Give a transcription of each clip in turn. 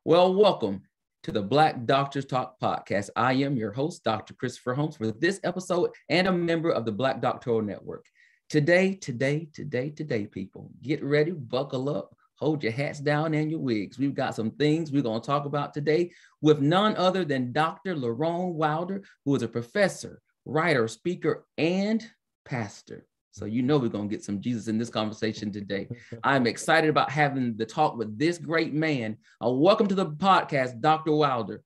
Well, welcome to the Black Doctors Talk podcast. I am your host, Dr. Christopher Holmes, for this episode and a member of the Black Doctoral Network. Today, people, get ready, buckle up, hold your hats down and your wigs. We've got some things we're going to talk about today with none other than Dr. Lerone Wilder, who is a professor, writer, speaker, and pastor. So you know we're going to get some Jesus in this conversation today. I'm excited about having the talk with this great man. Welcome to the podcast, Dr. Wilder.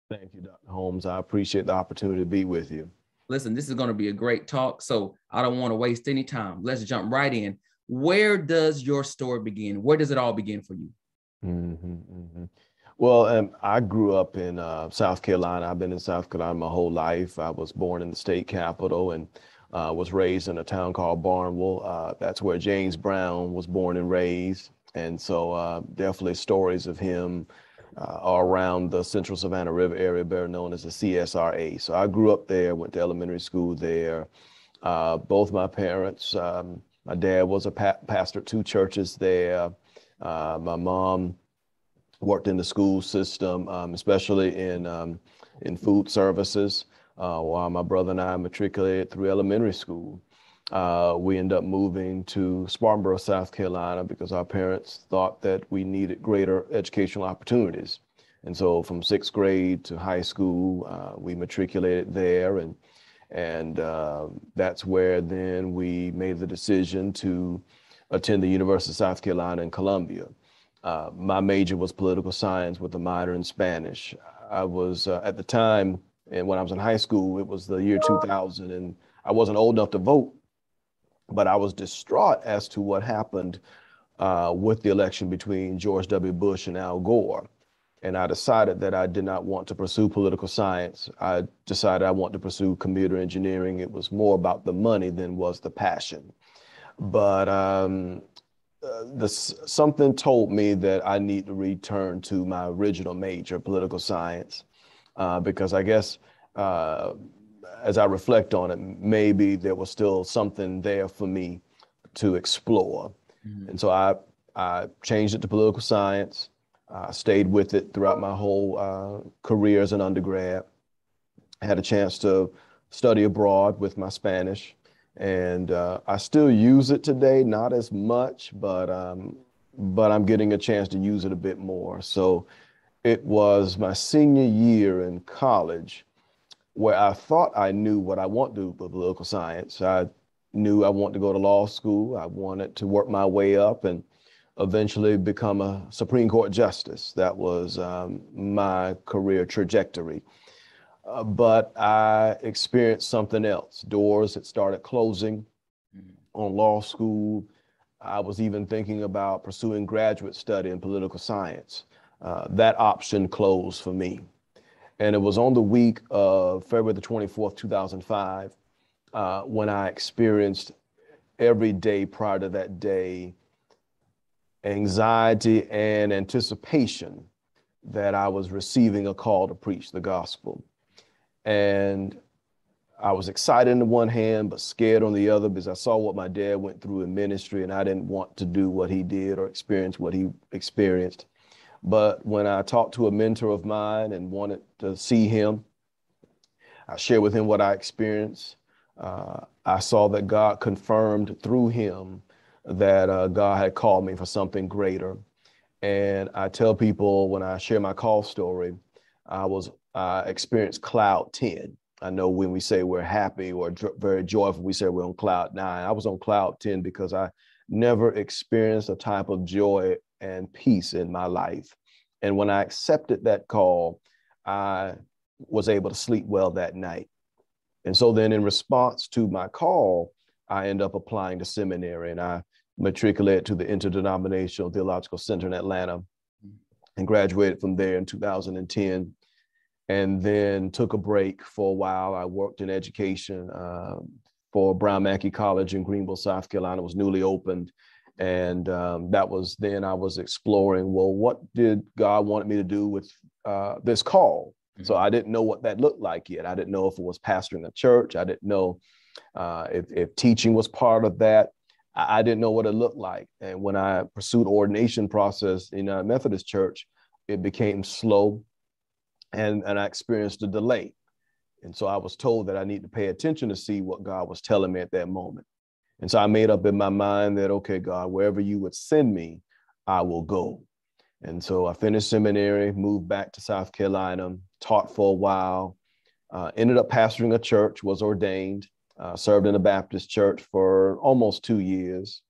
Thank you, Dr. Holmes. I appreciate the opportunity to be with you. Listen, this is going to be a great talk, so I don't want to waste any time. Let's jump right in. Where does your story begin? Where does it all begin for you? Well, I grew up in South Carolina. I've been in South Carolina my whole life. I was born in the state capital and was raised in a town called Barnwell. That's where James Brown was born and raised. And so definitely stories of him are around the Central Savannah River area, better known as the CSRA. So I grew up there, went to elementary school there. Both my parents, my dad was a pastor at two churches there. My mom worked in the school system, especially in food services. While my brother and I matriculated through elementary school. We ended up moving to Spartanburg, South Carolina, because our parents thought that we needed greater educational opportunities. And so from sixth grade to high school, we matriculated there. And that's where then we made the decision to attend the University of South Carolina in Columbia. My major was political science with a minor in Spanish. I was at the time, and when I was in high school, it was the year 2000, and I wasn't old enough to vote, but I was distraught as to what happened with the election between George W. Bush and Al Gore. And I decided that I did not want to pursue political science. I decided I wanted to pursue computer engineering. It was more about the money than was the passion. But something told me that I need to return to my original major, political science. Because I guess as I reflect on it, maybe there was still something there for me to explore. Mm-hmm. And so I changed it to political science, stayed with it throughout my whole career as an undergrad. I had a chance to study abroad with my Spanish, and I still use it today, not as much, but I'm getting a chance to use it a bit more. So it was my senior year in college where I thought I knew what I want to do with political science. I knew I wanted to go to law school. I wanted to work my way up and eventually become a Supreme Court justice. That was my career trajectory. But I experienced something else. Doors had started closing on law school. I was even thinking about pursuing graduate study in political science. That option closed for me. And it was on the week of February the 24th, 2005, when I experienced every day prior to that day anxiety and anticipation that I was receiving a call to preach the gospel. And I was excited on the one hand, but scared on the other, because I saw what my dad went through in ministry, and I didn't want to do what he did or experience what he experienced. But when I talked to a mentor of mine and wanted to see him, I shared with him what I experienced. I saw that God confirmed through him that God had called me for something greater. And I tell people when I share my call story, I experienced cloud 10. I know when we say we're happy or very joyful, we say we're on cloud 9. I was on cloud 10 because I never experienced a type of joy and peace in my life. And when I accepted that call, I was able to sleep well that night. And so then in response to my call, I ended up applying to seminary, and I matriculated to the Interdenominational Theological Center in Atlanta and graduated from there in 2010. And then took a break for a while. I worked in education for Brown Mackie College in Greenville, South Carolina. It was newly opened. And that was then I was exploring, well, what did God want me to do with this call? Mm-hmm. So I didn't know what that looked like yet. I didn't know if it was pastoring a church. I didn't know if teaching was part of that. I didn't know what it looked like. And when I pursued ordination process in a Methodist church, it became slow, and I experienced a delay. And so I was told that I need to pay attention to see what God was telling me at that moment. And so I made up in my mind that, okay, God, wherever you would send me, I will go. And so I finished seminary, moved back to South Carolina, taught for a while, ended up pastoring a church, was ordained, served in a Baptist church for almost 2 years,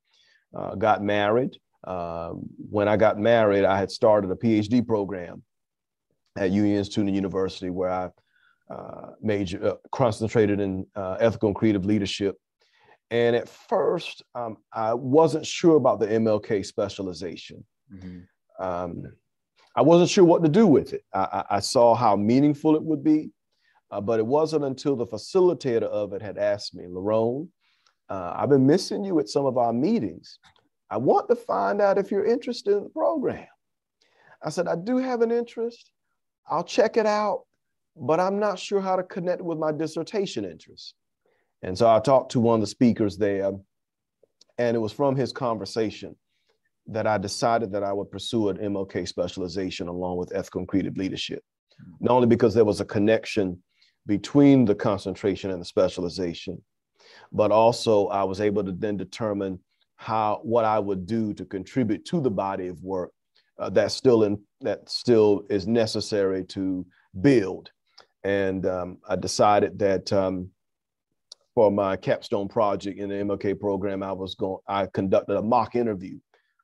got married. When I got married, I had started a PhD program at Union Institute University where I concentrated in ethical and creative leadership. And at first, I wasn't sure about the MLK specialization. Mm-hmm. I wasn't sure what to do with it. I saw how meaningful it would be, but it wasn't until the facilitator of it had asked me, Lerone, I've been missing you at some of our meetings. I want to find out if you're interested in the program. I said, I do have an interest. I'll check it out, but I'm not sure how to connect with my dissertation interests. And so I talked to one of the speakers there, and it was from his conversation that I decided that I would pursue an MLK specialization along with ethical and creative leadership. Not only because there was a connection between the concentration and the specialization, but also I was able to then determine what I would do to contribute to the body of work that still is necessary to build. And I decided that for my capstone project in the MLK program, I conducted a mock interview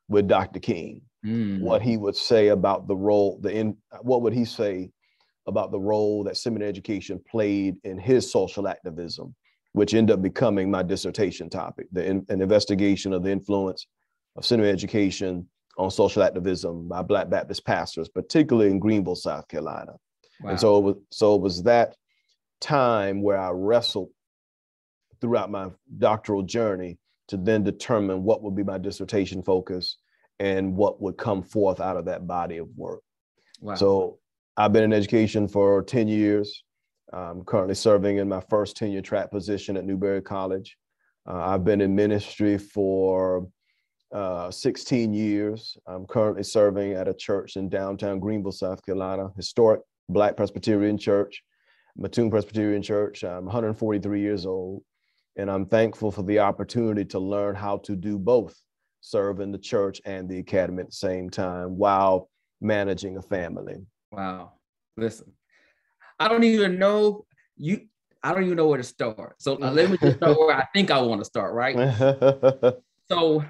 with Dr. King. What he would say about the role, what would he say about the role that seminary education played in his social activism, which ended up becoming my dissertation topic, an investigation of the influence of seminary education on social activism by Black Baptist pastors, particularly in Greenville, South Carolina. Wow. And so it was that time where I wrestled throughout my doctoral journey to then determine what would be my dissertation focus and what would come forth out of that body of work. Wow. So I've been in education for 10 years. I'm currently serving in my first tenure track position at Newberry College. I've been in ministry for 16 years. I'm currently serving at a church in downtown Greenville, South Carolina, historic Black Presbyterian church, Mattoon Presbyterian Church. I'm 143 years old, and I'm thankful for the opportunity to learn how to do both, serve in the church and the academy at the same time while managing a family. Wow. Listen, I don't even know where to start. So let me just start where I think I want to start, right? So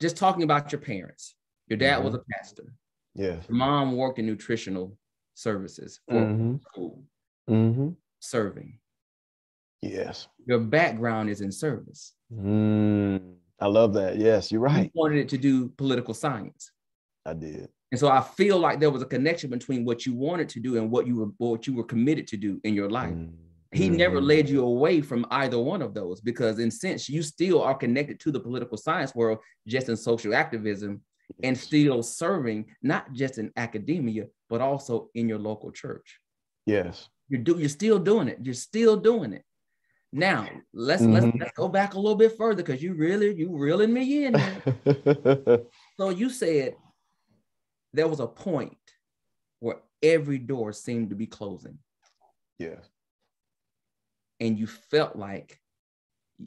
just talking about your parents. Your dad was a pastor. Yeah. Your mom worked in nutritional services for school, serving. Yes. Your background is in service. I love that. Yes, you're right. You wanted it to do political science. I did. And so I feel like there was a connection between what you wanted to do and what you were committed to do in your life. He never led you away from either one of those, because in a sense, you still are connected to the political science world, just in social activism, and still serving, not just in academia, but also in your local church. Yes. You're still doing it. You're still doing it. Now, let's go back a little bit further, because you reeling me in here. So you said there was a point where every door seemed to be closing. Yeah. And you felt like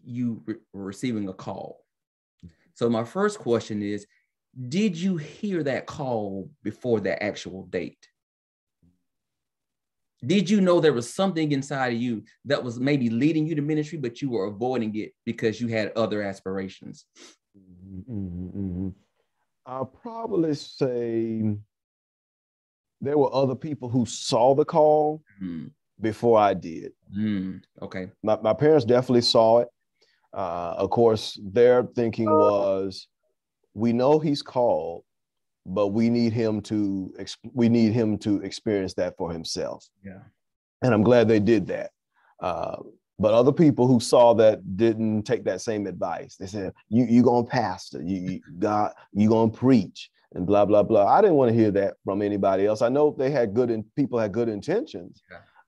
you were receiving a call. So my first question is, did you hear that call before that actual date? Did you know there was something inside of you that was maybe leading you to ministry, but you were avoiding it because you had other aspirations? I'll probably say there were other people who saw the call before I did. Okay. My parents definitely saw it. Of course, their thinking was, we know he's called, but we need him to experience that for himself. Yeah. And I'm glad they did that. But other people who saw that didn't take that same advice. They said, you gonna pastor, you gonna preach, and blah, blah, blah. I didn't want to hear that from anybody else. I know people had good intentions,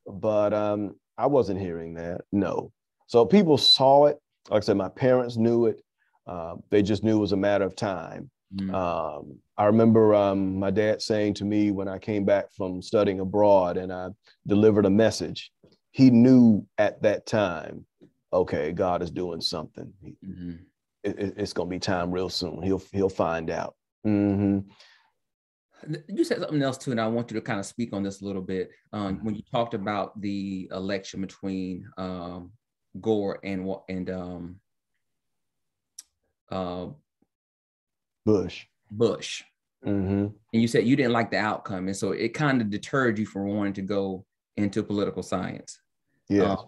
but I wasn't hearing that, no. So people saw it. Like I said, my parents knew it. They just knew it was a matter of time. I remember my dad saying to me when I came back from studying abroad and I delivered a message, he knew at that time, okay, God is doing something. It's going to be time real soon. He'll find out. You said something else too, and I want you to kind of speak on this a little bit. When you talked about the election between Gore and Bush. And you said you didn't like the outcome, and so it kind of deterred you from wanting to go into political science. Yes.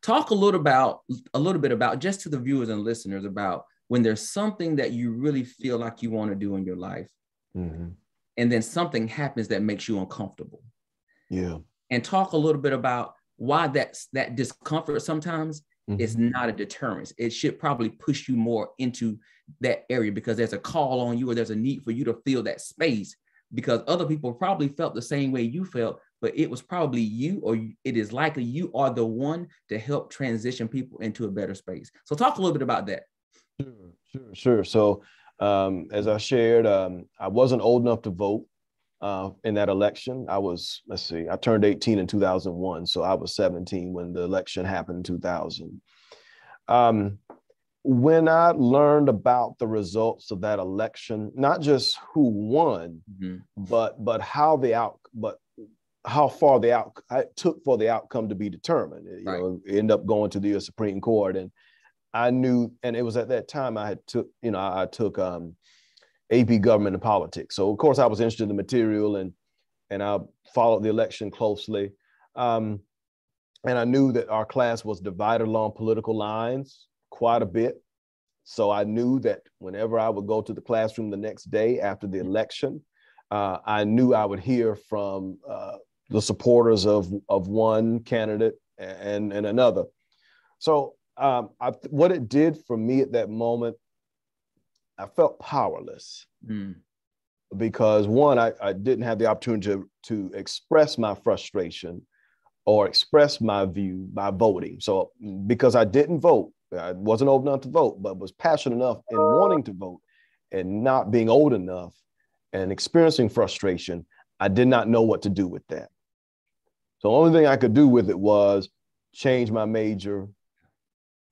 Talk a little bit about, just to the viewers and listeners, about when there's something that you really feel like you want to do in your life, and then something happens that makes you uncomfortable. Yeah. And talk a little bit about why that discomfort sometimes is not a deterrent. It should probably push you more into that area because there's a call on you, or there's a need for you to fill that space, because other people probably felt the same way you felt, but it was probably you, or it is likely you are the one to help transition people into a better space. So talk a little bit about that. Sure. So as I shared, I wasn't old enough to vote in that election. I was, I turned 18 in 2001. So I was 17 when the election happened in 2000. When I learned about the results of that election, not just who won, but how far it took for the outcome to be determined. You know, it ended up going to the US Supreme Court, and I knew, and it was at that time I took AP Government and Politics. So of course I was interested in the material, and I followed the election closely. And I knew that our class was divided along political lines quite a bit. So I knew that whenever I would go to the classroom the next day after the election, I knew I would hear from the supporters of one candidate and another. So what it did for me at that moment, I felt powerless because one, I didn't have the opportunity to express my frustration or express my view by voting. So because I didn't vote, I wasn't old enough to vote, but was passionate enough in wanting to vote and not being old enough and experiencing frustration, I did not know what to do with that. So the only thing I could do with it was change my major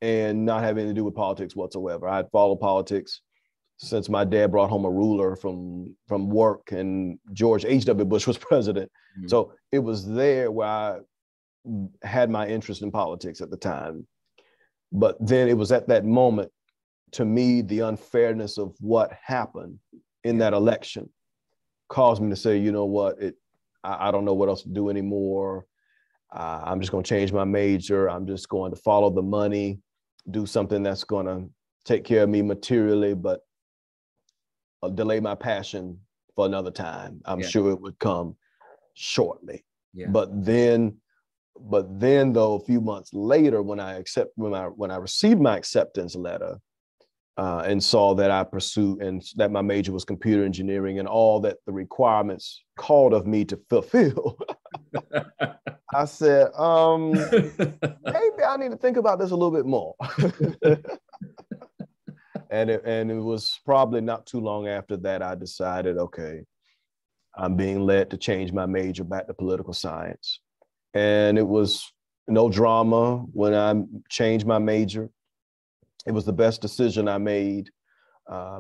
and not have anything to do with politics whatsoever. I had followed politics since my dad brought home a ruler from work and George H.W. Bush was president. So it was there where I had my interest in politics at the time. But then it was at that moment, to me, the unfairness of what happened in that election caused me to say, you know what, I don't know what else to do anymore. I'm just going to change my major. I'm just going to follow the money, do something that's going to take care of me materially, but delay my passion for another time. I'm sure it would come shortly. But then though, a few months later, when I received my acceptance letter and saw that I pursued and that my major was computer engineering and all that the requirements called of me to fulfill, I said, maybe I need to think about this a little bit more. And it was probably not too long after that I decided, okay, I'm being led to change my major back to political science. And it was no drama when I changed my major. It was the best decision I made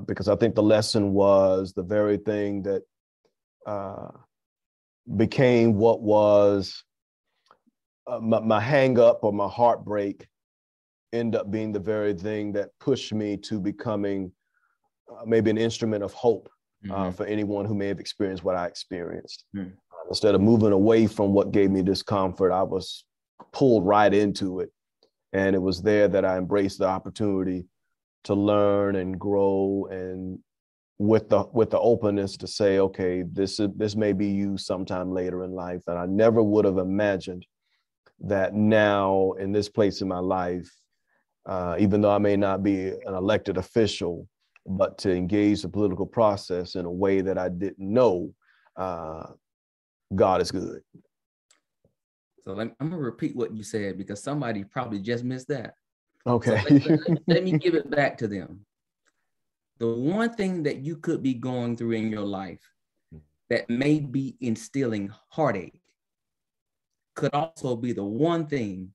because I think the lesson was the very thing that became what was my hang up or my heartbreak end up being the very thing that pushed me to becoming maybe an instrument of hope for anyone who may have experienced what I experienced. Instead of moving away from what gave me discomfort, I was pulled right into it. And it was there that I embraced the opportunity to learn and grow, and with the openness to say, okay, this may be used sometime later in life. And I never would have imagined that now in this place in my life, even though I may not be an elected official, but to engage the political process in a way that I didn't know, God is good. So I'm going to repeat what you said because somebody probably just missed that. Okay. So let me give it back to them. the one thing that you could be going through in your life that may be instilling heartache could also be the one thing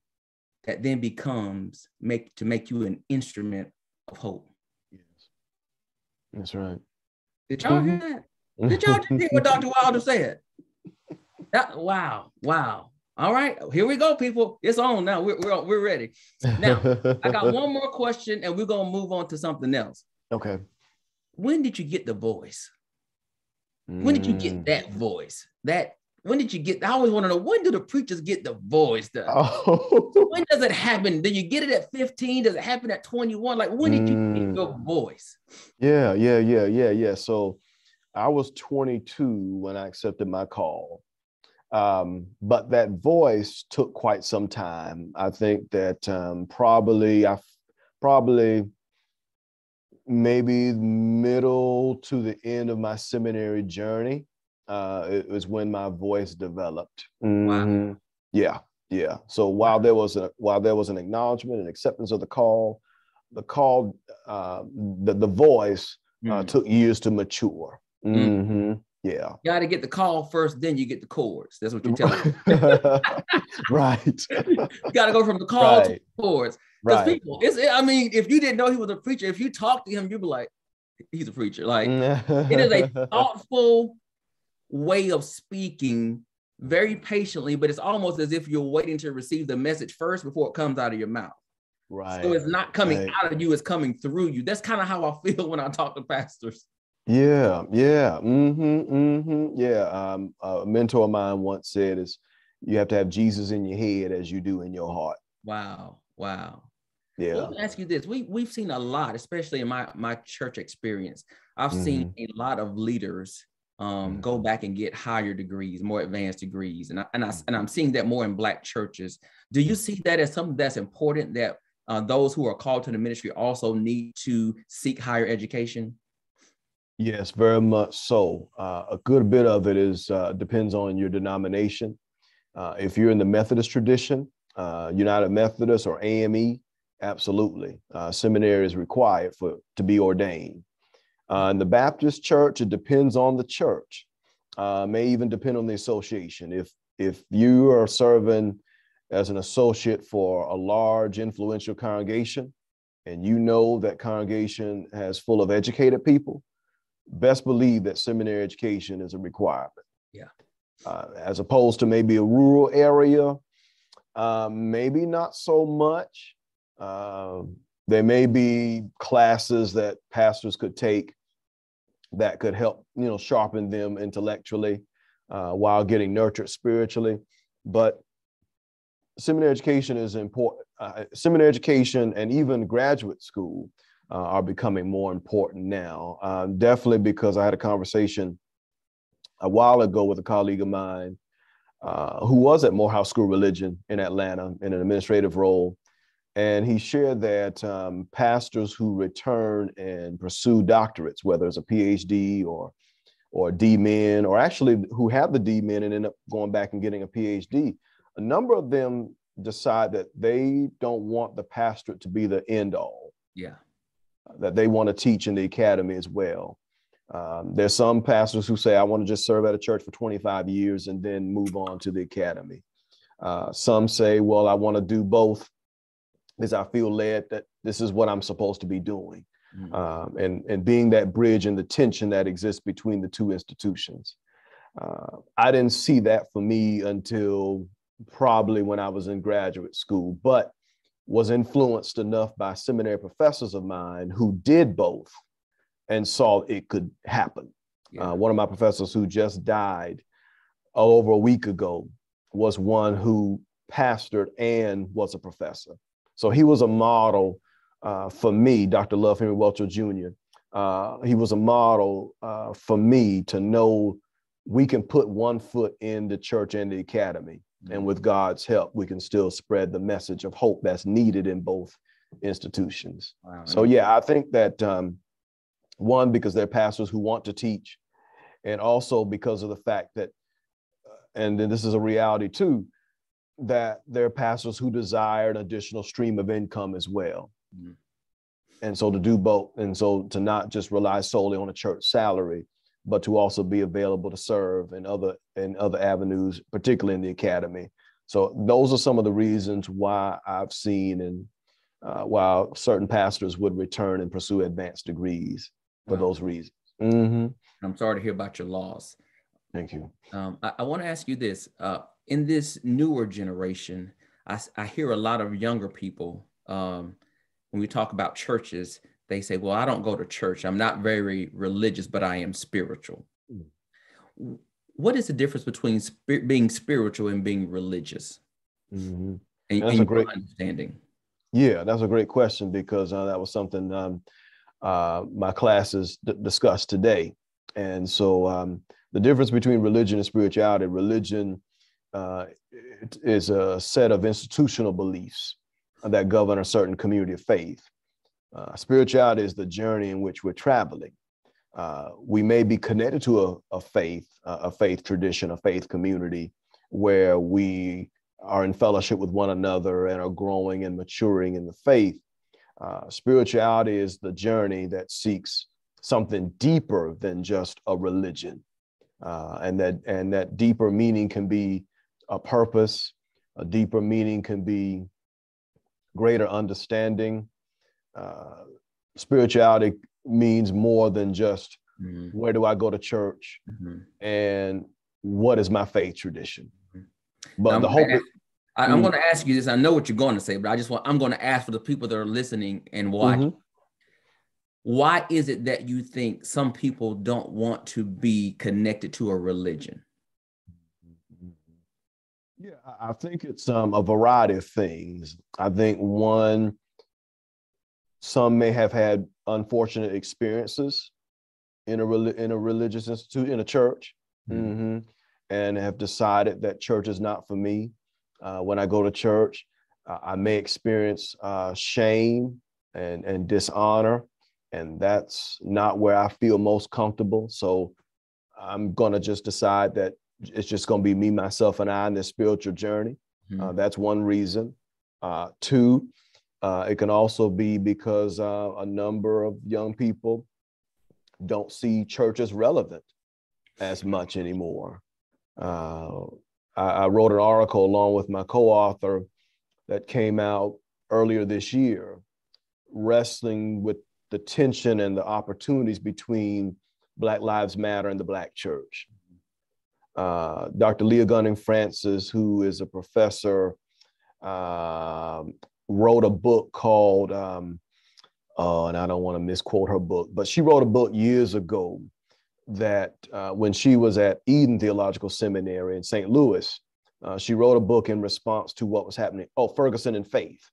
that then becomes to make you an instrument of hope. Yes. That's right. Did y'all hear that? Did y'all just hear what Dr. Wilder said? Wow. All right, here we go, people. It's on now. We're ready. Now, I got one more question, and we're gonna move on to something else. Okay. When did you get the voice? When did you get that voice? When did you get? I always want to know, when do the preachers get the voice? When does it happen? Do you get it at 15? Does it happen at 21? Like, when did you get your voice? Yeah. So I was 22 when I accepted my call. But that voice took quite some time. I think that probably maybe middle to the end of my seminary journey, it was when my voice developed. Wow. Yeah. So while there was an acknowledgement and acceptance of the call, the voice took years to mature. Yeah. You got to get the call first, then you get the chords. That's what you're telling me. Right. You got to go from the call to the chords. Because people, if you didn't know he was a preacher, if you talk to him, you'd be like, he's a preacher. Like, it is a thoughtful way of speaking, very patiently, but it's almost as if you're waiting to receive the message first before it comes out of your mouth. Right. So it's not coming out of you, it's coming through you. That's kind of how I feel when I talk to pastors. Yeah. Yeah. A mentor of mine once said is you have to have Jesus in your head as you do in your heart. Wow. Yeah. Well, let me ask you this. We've seen a lot, especially in my church experience. I've seen a lot of leaders go back and get higher degrees, more advanced degrees. And I'm seeing that more in Black churches. Do you see that as something that's important, that those who are called to the ministry also need to seek higher education? Yes, very much so. A good bit of it depends on your denomination. If you're in the Methodist tradition, United Methodist or AME, absolutely. Seminary is required to be ordained. In the Baptist church, it depends on the church. May even depend on the association. If you are serving as an associate for a large influential congregation, and you know that congregation has full of educated people, best believe that seminary education is a requirement. Yeah. As opposed to maybe a rural area, maybe not so much. There may be classes that pastors could take that could help, sharpen them intellectually while getting nurtured spiritually. But seminary education is important. Seminary education and even graduate school are becoming more important now. Definitely because I had a conversation a while ago with a colleague of mine who was at Morehouse School of Religion in Atlanta in an administrative role. And he shared that pastors who return and pursue doctorates, whether it's a PhD or D-Min, or actually who have the D-Min and end up going back and getting a PhD, a number of them decide that they don't want the pastorate to be the end all. Yeah. That they want to teach in the academy as well. There's some pastors who say, I want to just serve at a church for 25 years and then move on to the academy. Some say, well, I want to do both because I feel led that this is what I'm supposed to be doing. And being that bridge and the tension that exists between the two institutions. I didn't see that for me until probably when I was in graduate school, but was influenced enough by seminary professors of mine who did both and saw it could happen. Yeah. One of my professors who just died over a week ago was one who pastored and was a professor. So he was a model for me, Dr. Love Henry Welcher Jr. He was a model for me to know we can put one foot in the church and the academy. And with God's help, we can still spread the message of hope that's needed in both institutions. Wow. So yeah, I think that one, because they're pastors who want to teach, and also because of the fact that, and then this is a reality too, that there are pastors who desire an additional stream of income as well. And so to do both, and so to not just rely solely on a church salary, but to also be available to serve in other avenues, particularly in the academy. So those are some of the reasons why I've seen and why certain pastors would return and pursue advanced degrees for those reasons. Mm-hmm. I'm sorry to hear about your loss. Thank you. I want to ask you this. In this newer generation, I hear a lot of younger people, when we talk about churches, they say, well, I don't go to church. I'm not very religious, but I am spiritual. Mm. What is the difference between being spiritual and being religious? Mm-hmm. And that's a great understanding. Yeah, that's a great question, because that was something my classes discussed today. And so the difference between religion and spirituality: religion is a set of institutional beliefs that govern a certain community of faith. Spirituality is the journey in which we're traveling. We may be connected to a faith tradition, a faith community, where we are in fellowship with one another and are growing and maturing in the faith. Spirituality is the journey that seeks something deeper than just a religion. And that deeper meaning can be a purpose. A deeper meaning can be greater understanding. Spirituality means more than just where do I go to church and what is my faith tradition. But the hope I'm going to ask you this. I know what you're going to say, but I'm going to ask for the people that are listening and watching. Why is it that you think some people don't want to be connected to a religion? Yeah, I think it's a variety of things. I think some may have had unfortunate experiences in a religious institute, in a church, and have decided that church is not for me. When I go to church, I may experience shame and dishonor, and that's not where I feel most comfortable. So I'm gonna just decide that it's just gonna be me, myself, and I in this spiritual journey. That's one reason. Two, it can also be because a number of young people don't see church as relevant as much anymore. I wrote an article along with my co-author that came out earlier this year, wrestling with the tension and the opportunities between Black Lives Matter and the Black church. Dr. Leah Gunning Francis, who is a professor, wrote a book called, and I don't want to misquote her book, but she wrote a book years ago that when she was at Eden Theological Seminary in St. Louis, she wrote a book in response to what was happening. Ferguson and Faith.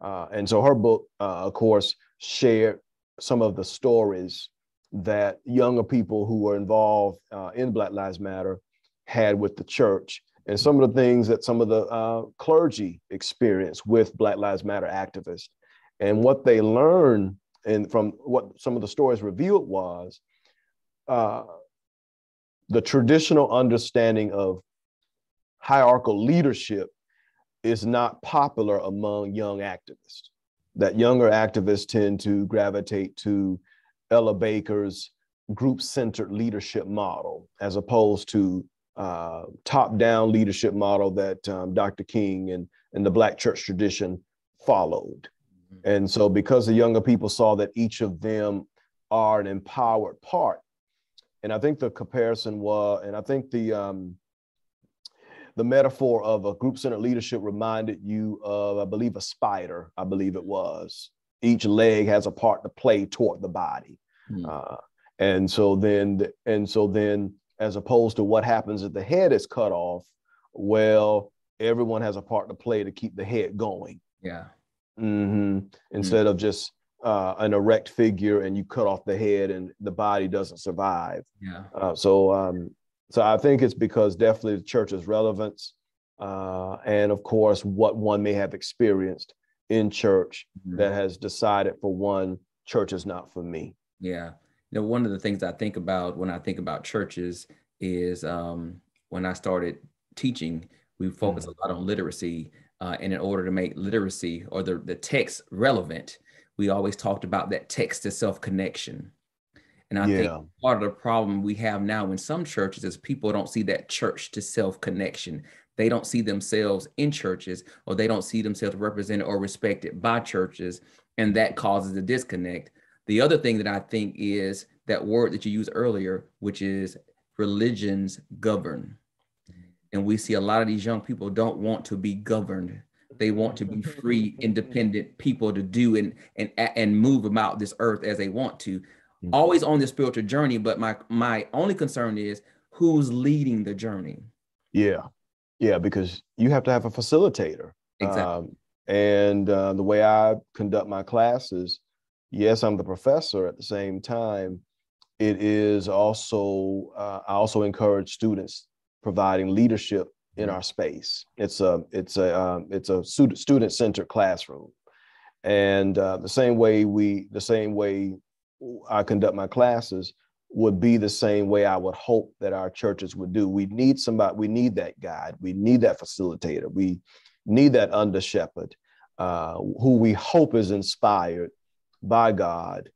And so her book, of course, shared some of the stories that younger people who were involved in Black Lives Matter had with the church, and some of the things that some of the clergy experienced with Black Lives Matter activists. And what they learned, and from what some of the stories revealed, was the traditional understanding of hierarchical leadership is not popular among young activists. That younger activists tend to gravitate to Ella Baker's group-centered leadership model, as opposed to top-down leadership model that Dr. King and the Black church tradition followed. And so because the younger people saw that each of them are an empowered part, and I think the comparison was, and I think the metaphor of a group-centered leadership reminded you of, I believe, a spider, I believe it was. Each leg has a part to play toward the body. And so then, as opposed to what happens if the head is cut off, well, everyone has a part to play to keep the head going. Yeah. Instead of just an erect figure and you cut off the head and the body doesn't survive. Yeah. So I think it's because definitely the church's relevance, and of course what one may have experienced in church that has decided for one, church is not for me. Yeah. You know, one of the things I think about when I think about churches is when I started teaching, we focused a lot on literacy. And in order to make literacy or the text relevant, we always talked about that text to self connection. And I think Yeah. part of the problem we have now in some churches is people don't see that church to self connection. They don't see themselves in churches, or they don't see themselves represented or respected by churches. And that causes a disconnect. The other thing that I think is that word that you used earlier, which is religions govern. And we see a lot of these young people don't want to be governed. They want to be free, independent people to do and move about this earth as they want to. Always on this spiritual journey, but my only concern is who's leading the journey. Yeah. Yeah, because you have to have a facilitator. Exactly. The way I conduct my classes, yes, I'm the professor. At the same time, it is also, I also encourage students providing leadership in our space. It's a student-centered classroom. And the same way I conduct my classes would be the same way I would hope that our churches would do. We need somebody, we need that guide, we need that facilitator, we need that under shepherd, who we hope is inspired by God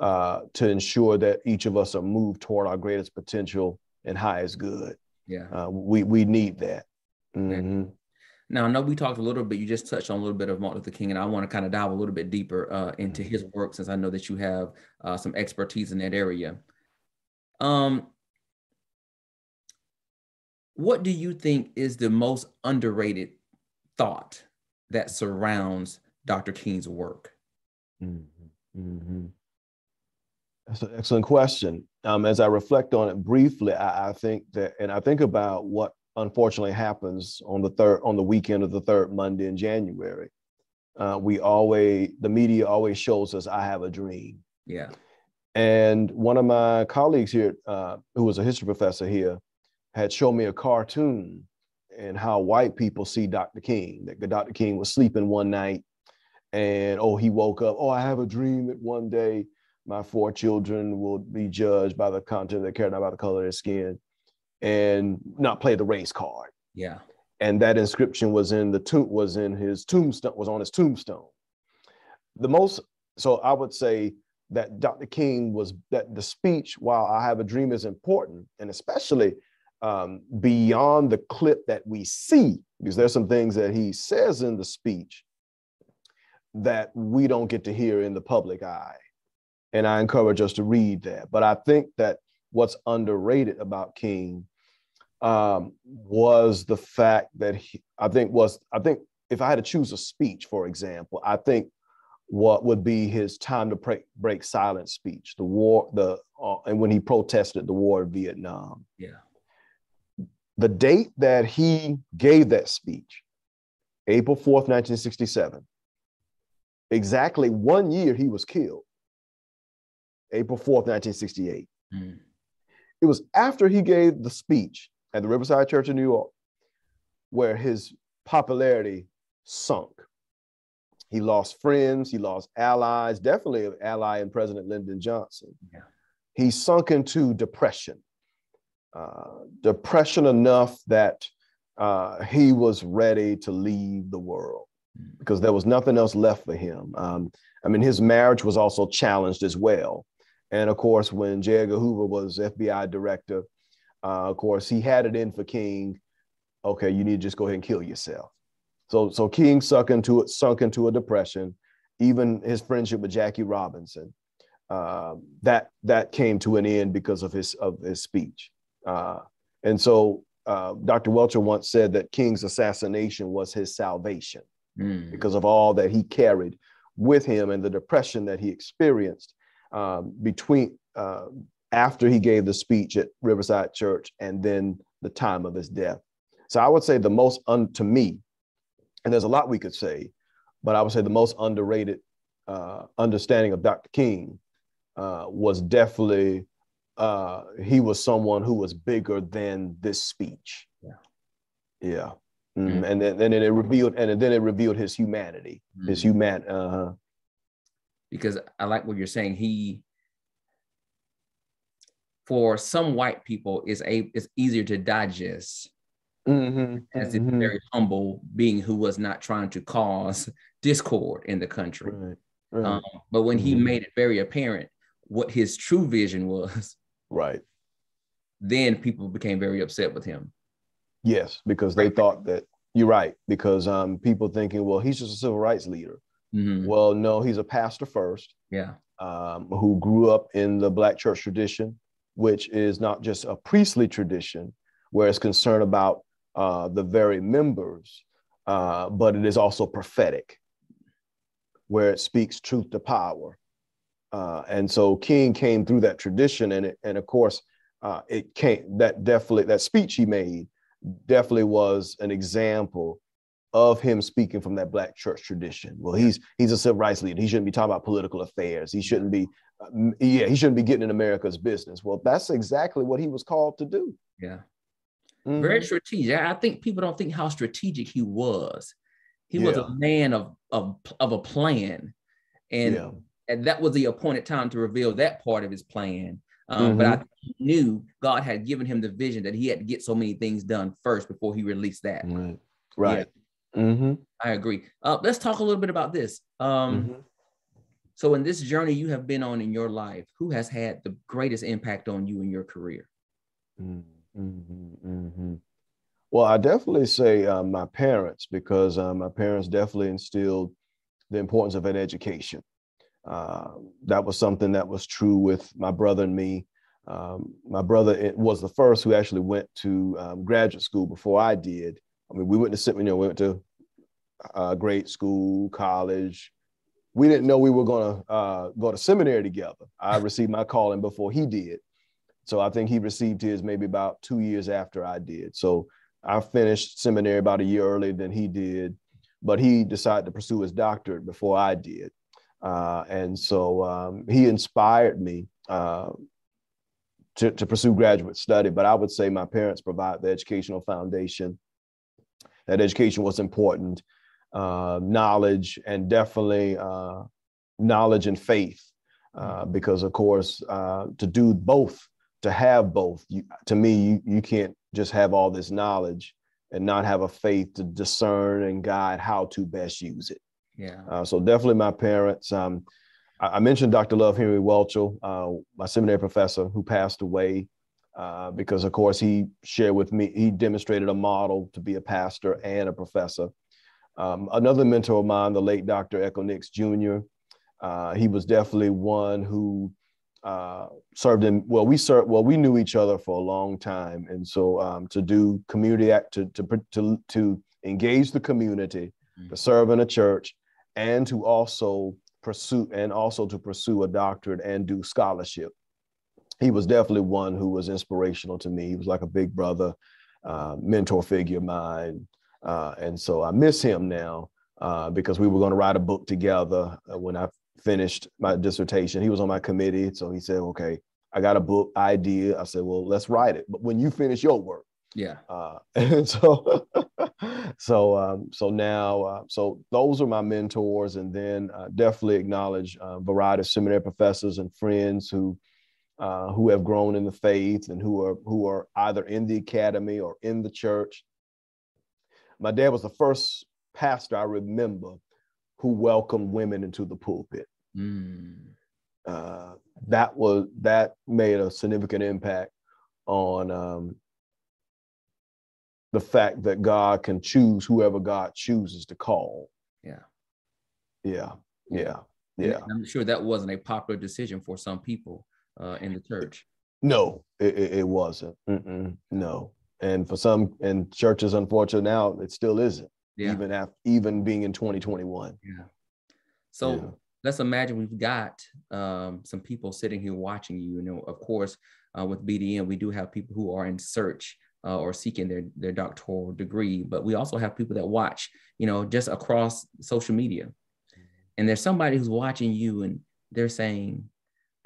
to ensure that each of us are moved toward our greatest potential and highest good. Yeah. We need that. Mm-hmm. Now, I know we talked a little bit, you just touched on a little bit of Martin Luther King, and I want to kind of dive a little bit deeper into his work, since I know that you have some expertise in that area. What do you think is the most underrated thought that surrounds Dr. King's work? Mm-hmm. Mm-hmm. That's an excellent question. As I reflect on it briefly, I think that, and I think about what unfortunately happens on the weekend of the third Monday in January. The media always shows us, I have a dream. Yeah. And one of my colleagues here, who was a history professor here, had shown me a cartoon and how white people see Dr. King. That Dr. King was sleeping one night and, he woke up, I have a dream that one day my 4 children will be judged by the content of their character, not by the color of their skin, and not play the race card. Yeah. And that inscription was on his tombstone. So I would say that Dr. King that the speech, while I have a dream, is important, and especially beyond the clip that we see, because there's some things that he says in the speech that we don't get to hear in the public eye. And I encourage us to read that. But I think that what's underrated about King was the fact that I think if I had to choose a speech, for example, I think what would be his time to break silence speech, and when he protested the war in Vietnam. Yeah. The date that he gave that speech, April 4th, 1967, exactly 1 year he was killed, April 4th, 1968. It was after he gave the speech at the Riverside Church in New York where his popularity sunk. He lost friends, he lost allies, definitely an ally in President Lyndon Johnson. Yeah. He sunk into depression enough that he was ready to leave the world because there was nothing else left for him. His marriage was also challenged as well. And of course, when J. Edgar Hoover was FBI director, of course, he had it in for King. Okay, you need to just go ahead and kill yourself. So King sunk into a depression. Even his friendship with Jackie Robinson, that came to an end because of his speech. And so Dr. Welcher once said that King's assassination was his salvation because of all that he carried with him and the depression that he experienced after he gave the speech at Riverside Church and then the time of his death. So I would say to me, and there's a lot we could say, but I would say the most underrated understanding of Dr. King was definitely he was someone who was bigger than this speech. Yeah. And then it revealed his humanity, Because I like what you're saying. For some white people, it's easier to digest as a very humble being who was not trying to cause discord in the country. Right. Um, but when he made it very apparent what his true vision was, right, then people became very upset with him. Yes, because they thought that you're right. Because people thinking, well, he's just a civil rights leader. Well, no, he's a pastor first. Yeah. Who grew up in the Black church tradition, which is not just a priestly tradition, where it's concerned about the very members, but it is also prophetic, where it speaks truth to power. And so King came through that tradition, and of course, it came that speech he made definitely was an example of him speaking from that Black church tradition. Well, he's a civil rights leader. He shouldn't be talking about political affairs. He shouldn't be, he shouldn't be getting in America's business. Well, that's exactly what he was called to do. Yeah. Very strategic. I think people don't think how strategic he was. He was a man of a plan, and that was the appointed time to reveal that part of his plan. But I knew God had given him the vision that he had to get so many things done first before he released that. Right. Yeah. I agree. Let's talk a little bit about this. So in this journey you have been on in your life, who has had the greatest impact on you in your career? Well, I definitely say my parents, because my parents definitely instilled the importance of an education. That was something that was true with my brother and me. My brother was the first who actually went to graduate school before I did. I mean, we went to we went to grade school, college. We didn't know we were going to go to seminary together. I received my calling before he did. So I think he received his maybe about 2 years after I did. So I finished seminary about a year earlier than he did, but he decided to pursue his doctorate before I did. And so he inspired me to pursue graduate study. But I would say my parents provide the educational foundation. That education was important, knowledge, and definitely knowledge and faith, because of course, to do both, to have both, to me, you can't just have all this knowledge and not have a faith to discern and guide how to best use it. Yeah. So definitely my parents. I mentioned Dr. Love Henry Welchel, my seminary professor who passed away, because of course he shared with me, he demonstrated a model to be a pastor and a professor. Another mentor of mine, the late Dr. Echo Nix Jr., he was definitely one who served in, we knew each other for a long time. And so to do community to engage the community, to serve in a church, and to also pursue a doctorate and do scholarship. He was definitely one who was inspirational to me. He was like a big brother, mentor figure of mine. And so I miss him now because we were going to write a book together when I finished my dissertation. He was on my committee. So he said, okay, I got a book idea. I said, well, let's write it. But when you finish your work. Yeah. And so, so those are my mentors. And then definitely acknowledge a variety of seminary professors and friends who have grown in the faith and who are either in the academy or in the church. My dad was the first pastor I remember who welcomed women into the pulpit. That made a significant impact on the fact that God can choose whoever God chooses to call. Yeah. I'm sure that wasn't a popular decision for some people in the church. No, it wasn't. No. And for some, and churches, unfortunately, now it still isn't. Even being in 2021. So let's imagine we've got some people sitting here watching you. You know, of course, with BDM, we do have people who are in search or seeking their doctoral degree, but we also have people that watch, you know, just across social media. And there's somebody who's watching you and they're saying,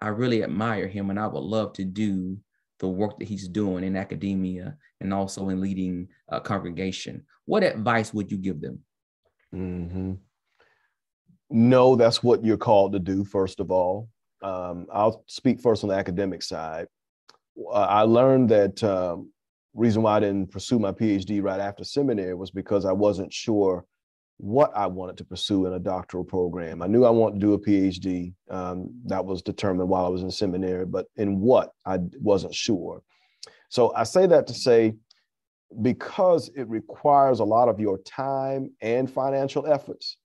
I really admire him and I would love to do the work that he's doing in academia and also in leading a congregation. What advice would you give them? No, that's what you're called to do, first of all. I'll speak first on the academic side. I learned that reason why I didn't pursue my PhD right after seminary was because I wasn't sure what I wanted to pursue in a doctoral program. I knew I wanted to do a PhD. That was determined while I was in seminary, but in what, I wasn't sure. So I say that to say, because it requires a lot of your time and financial efforts,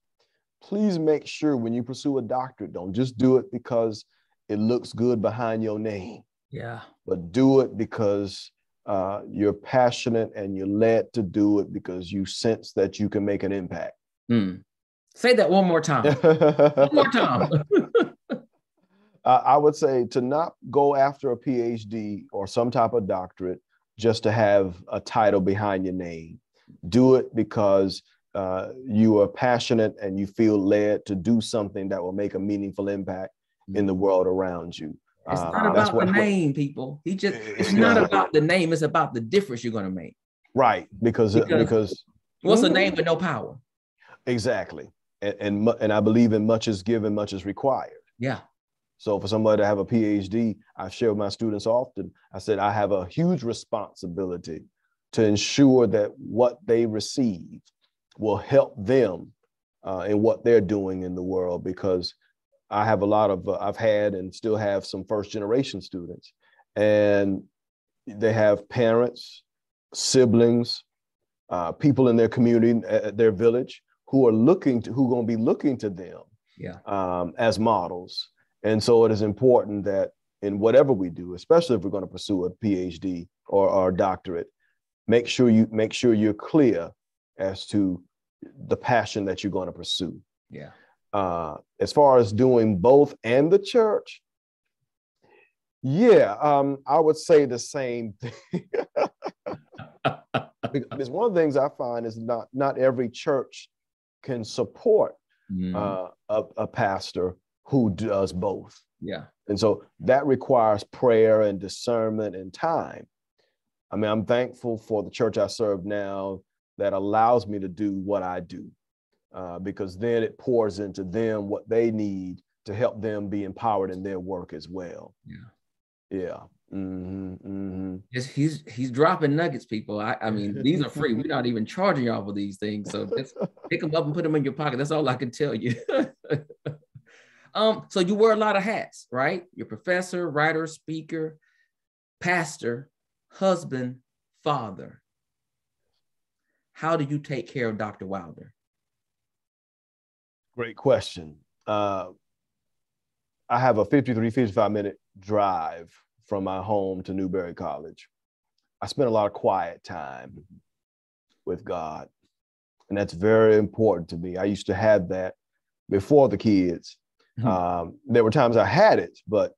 please make sure when you pursue a doctorate, don't just do it because it looks good behind your name. Yeah. But do it because you're passionate and you're led to do it because you sense that you can make an impact. Say that one more time. One more time. I would say to not go after a PhD or some type of doctorate just to have a title behind your name. Do it because you are passionate and you feel led to do something that will make a meaningful impact in the world around you. It's not about the name, people. It's not about the name. It's about the difference you're going to make. Right. Because what's a name with no power? Exactly. And I believe in much is given, much is required. Yeah. So for somebody to have a PhD, I share with my students often, I said, I have a huge responsibility to ensure that what they receive will help them in what they're doing in the world, because I have a lot of, I've had and still have some first generation students, and they have parents, siblings, people in their community, their village, who are going to be looking to them as models. And so it is important that in whatever we do, especially if we're going to pursue a PhD or a doctorate, make sure you're clear as to the passion that you're going to pursue. Yeah. As far as doing both and the church, I would say the same thing. Because one of the things I find is not every church can support a pastor who does both. Yeah. And so that requires prayer and discernment and time. I mean, I'm thankful for the church I serve now that allows me to do what I do, because then it pours into them what they need to help them be empowered in their work as well. Yeah. He's dropping nuggets, people. I mean, these are free. We're not even charging y'all for these things. So just pick them up and put them in your pocket. That's all I can tell you. So you wear a lot of hats, right? You're professor, writer, speaker, pastor, husband, father. How do you take care of Dr. Wilder? Great question. I have a 55-minute drive from my home to Newberry College. I spend a lot of quiet time with God, and that's very important to me. I used to have that before the kids. There were times I had it, but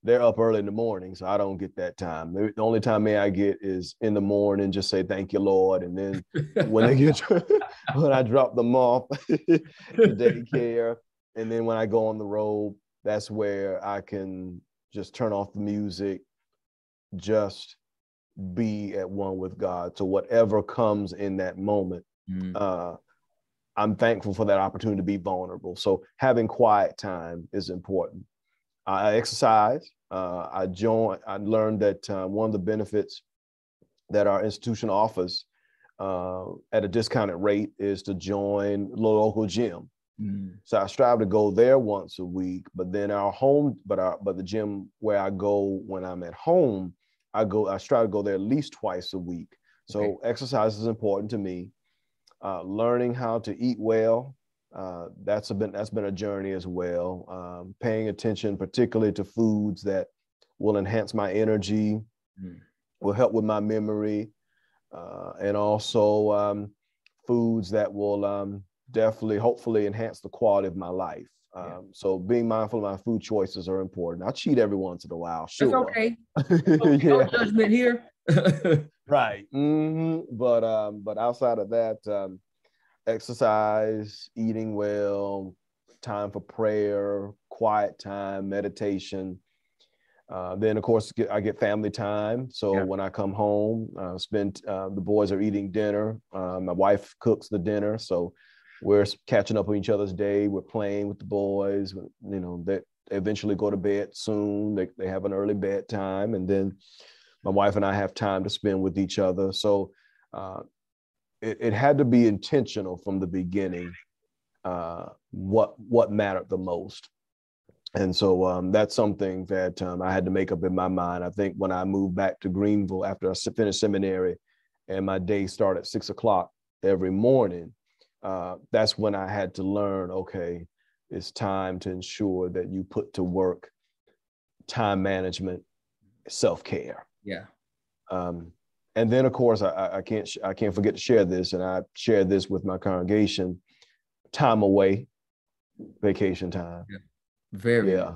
they're up early in the morning, so I don't get that time. The only time I get is in the morning, just say, thank you, Lord. And then when I drop them off to daycare, and then when I go on the road, that's where I can just turn off the music, just be at one with God. So whatever comes in that moment, I'm thankful for that opportunity to be vulnerable. So having quiet time is important. I exercise. I learned that one of the benefits that our institution offers at a discounted rate is to join the local gym. So I strive to go there once a week, but then but the gym where I go when I'm at home, I strive to go there at least twice a week. So exercise is important to me. Learning how to eat well, that's been a journey as well. Paying attention particularly to foods that will enhance my energy, will help with my memory, and also foods that will definitely, hopefully, enhance the quality of my life. So being mindful of my food choices are important. I cheat every once in a while, sure. That's okay. No judgment here. Right. But outside of that, exercise, eating well, time for prayer, quiet time, meditation. Then, of course, I get family time. So when I come home, the boys are eating dinner. My wife cooks the dinner. So we're catching up on each other's day. We're playing with the boys. They eventually go to bed soon. They have an early bedtime. And then my wife and I have time to spend with each other. So it had to be intentional from the beginning, what mattered the most. And so that's something that I had to make up in my mind. I think when I moved back to Greenville after I finished seminary and my day started at 6 o'clock every morning, that's when I had to learn, okay, it's time to ensure that you put to work time management, self-care. Yeah. And then, of course, I can't forget to share this, and I share this with my congregation: time away, vacation time. Yeah. Very. Yeah.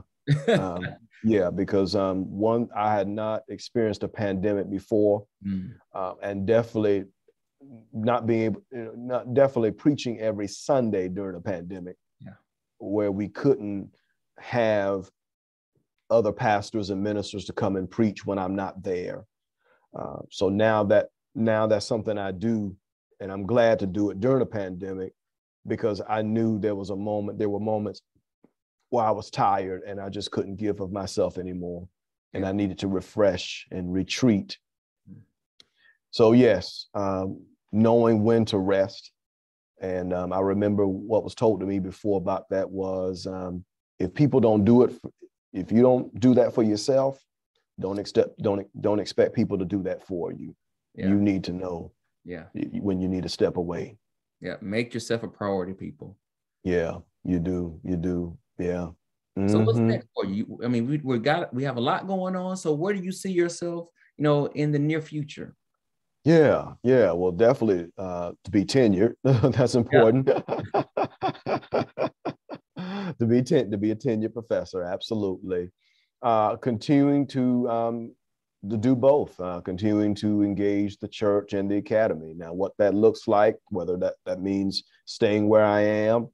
Yeah, because one, I had not experienced a pandemic before, and definitely not being able, not definitely preaching every Sunday during a pandemic, where we couldn't have other pastors and ministers to come and preach when I'm not there. So now that's something I do, and I'm glad to do it during a pandemic, because I knew there were moments where I was tired and I just couldn't give of myself anymore, and I needed to refresh and retreat. So yes, knowing when to rest. And I remember what was told to me before about that was, if people don't do it, if you don't do that for yourself, don't expect people to do that for you. Yeah. You need to know when you need to step away. Yeah, make yourself a priority, people. Yeah, you do. Yeah. Mm-hmm. So what's next for you? I mean, we have a lot going on. So where do you see yourself, in the near future? Yeah. Well, definitely to be tenured. That's important. To be a tenured professor, absolutely. Continuing to do both, continuing to engage the church and the academy. Now, what that looks like, whether that means staying where I am,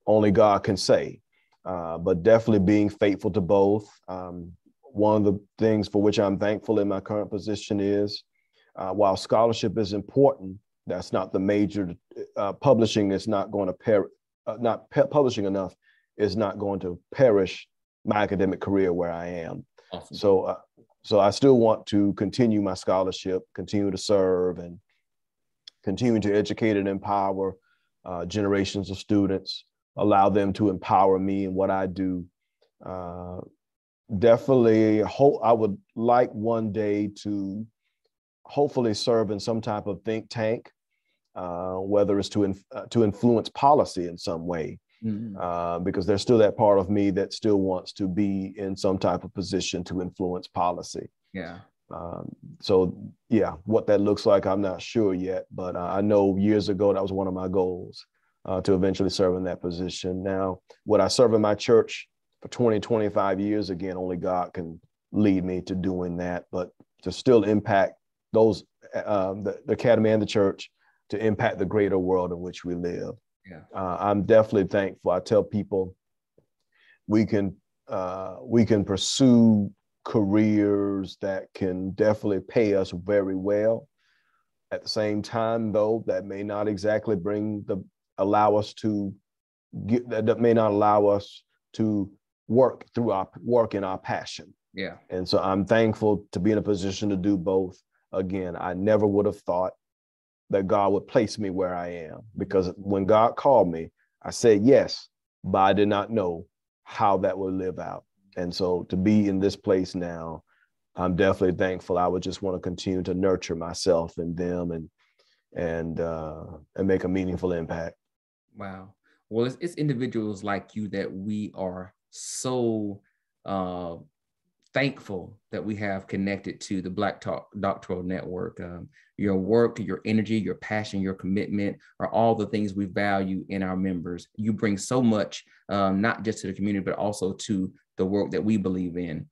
only God can say. But definitely being faithful to both. One of the things for which I'm thankful in my current position is, while scholarship is important, that's not the major. Publishing is not going to publishing enough is not going to perish my academic career where I am. Awesome. So I still want to continue my scholarship, continue to serve, and continue to educate and empower generations of students, allow them to empower me in what I do. Definitely, I would like one day to hopefully serve in some type of think tank, whether it's to influence policy in some way, because there's still that part of me that still wants to be in some type of position to influence policy. Yeah. So yeah, what that looks like, I'm not sure yet, but I know years ago that was one of my goals, to eventually serve in that position. Now, would I serve in my church for 20, 25 years? Again, only God can lead me to doing that, but to still impact those, the academy and the church, to impact the greater world in which we live. Yeah. I'm definitely thankful. I tell people we can pursue careers that can definitely pay us very well. At the same time, though, that may not exactly allow us to work in our passion. Yeah. And so I'm thankful to be in a position to do both. Again, I never would have thought that God would place me where I am, because when God called me, I said yes, but I did not know how that would live out. And so to be in this place now, I'm definitely thankful. I would just want to continue to nurture myself and them and make a meaningful impact. Wow. Well, it's individuals like you that we are so thankful that we have connected to the Black Talk Doctoral Network. Your work, your energy, your passion, your commitment are all the things we value in our members. You bring so much, not just to the community, but also to the work that we believe in.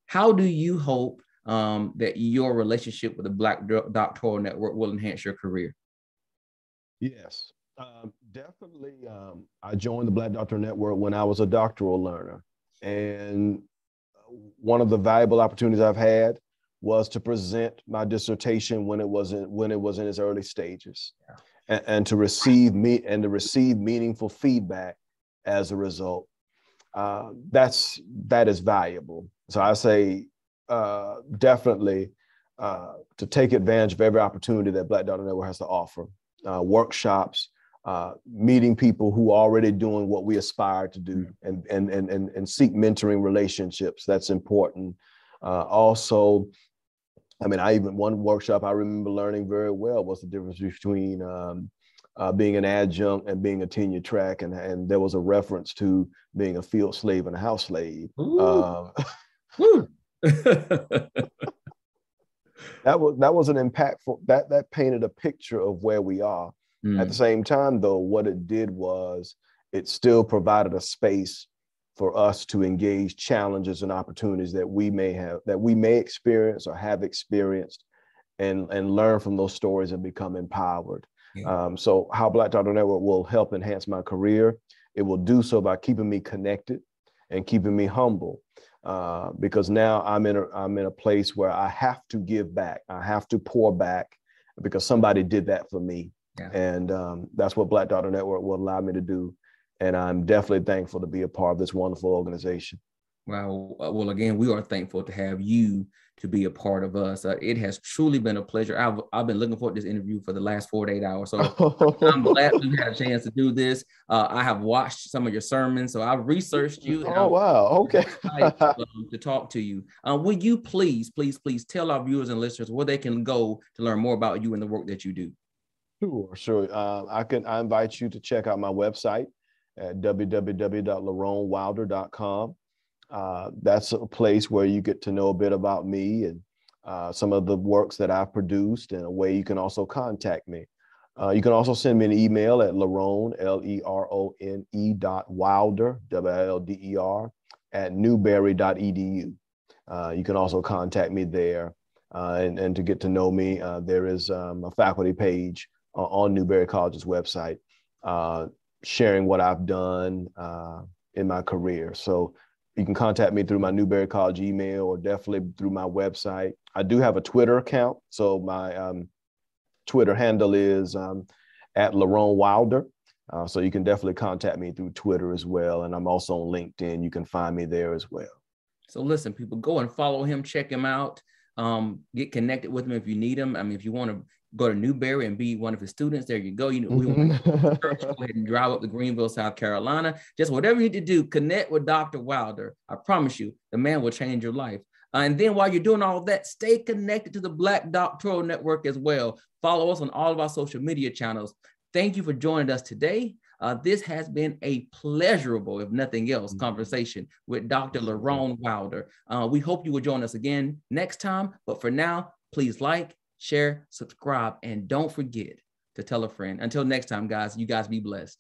How do you hope that your relationship with the Black Doctoral Network will enhance your career? Yes, definitely. I joined the Black Doctoral Network when I was a doctoral learner. And one of the valuable opportunities I've had was to present my dissertation when it was in its early stages, and to receive meaningful feedback as a result. That is valuable. So I say definitely to take advantage of every opportunity that Black Doctor Network has to offer. Workshops, meeting people who are already doing what we aspire to do, and seek mentoring relationships. That's important. Also, I mean, one workshop I remember learning very well was the difference between being an adjunct and being a tenured track, and there was a reference to being a field slave and a house slave. Woo. That was an impactful, that painted a picture of where we are. At the same time, though, what it did was it still provided a space for us to engage challenges and opportunities that we may experience or have experienced, and learn from those stories and become empowered. Yeah. So how Black Doctor Network will help enhance my career, it will do so by keeping me connected and keeping me humble. Because now I'm in a place where I have to give back. I have to pour back because somebody did that for me. Yeah. And that's what Black Doctor Network will allow me to do. And I'm definitely thankful to be a part of this wonderful organization. Wow. Well, again, we are thankful to have you to be a part of us. It has truly been a pleasure. I've been looking forward to this interview for the last 48 hours. So I'm glad we had a chance to do this. I have watched some of your sermons, so I've researched you. Oh, wow. Okay. To talk to you. Would you please tell our viewers and listeners where they can go to learn more about you and the work that you do? Sure. I invite you to check out my website at www.leronewilder.com. That's a place where you get to know a bit about me and some of the works that I've produced, and a way you can also contact me. You can also send me an email at Lerone, LERONE.Wilder, WILDER, at newberry.edu. You can also contact me there. And to get to know me, there is a faculty page on Newberry College's website, sharing what I've done in my career. So you can contact me through my Newberry College email, or definitely through my website. I do have a Twitter account. So my Twitter handle is at Lerone Wilder. So you can definitely contact me through Twitter as well. And I'm also on LinkedIn. You can find me there as well. So listen, people, go and follow him, check him out, get connected with him if you need him. I mean, if you want to go to Newberry and be one of his students, there you go. You know, we want to go ahead and drive up to Greenville, South Carolina. Just whatever you need to do, connect with Dr. Wilder. I promise you, the man will change your life. And then while you're doing all that, stay connected to the Black Doctoral Network as well. Follow us on all of our social media channels. Thank you for joining us today. This has been a pleasurable, if nothing else, conversation with Dr. Lerone Wilder. We hope you will join us again next time. But for now, please like, share, subscribe, and don't forget to tell a friend. Until next time, guys, you guys be blessed.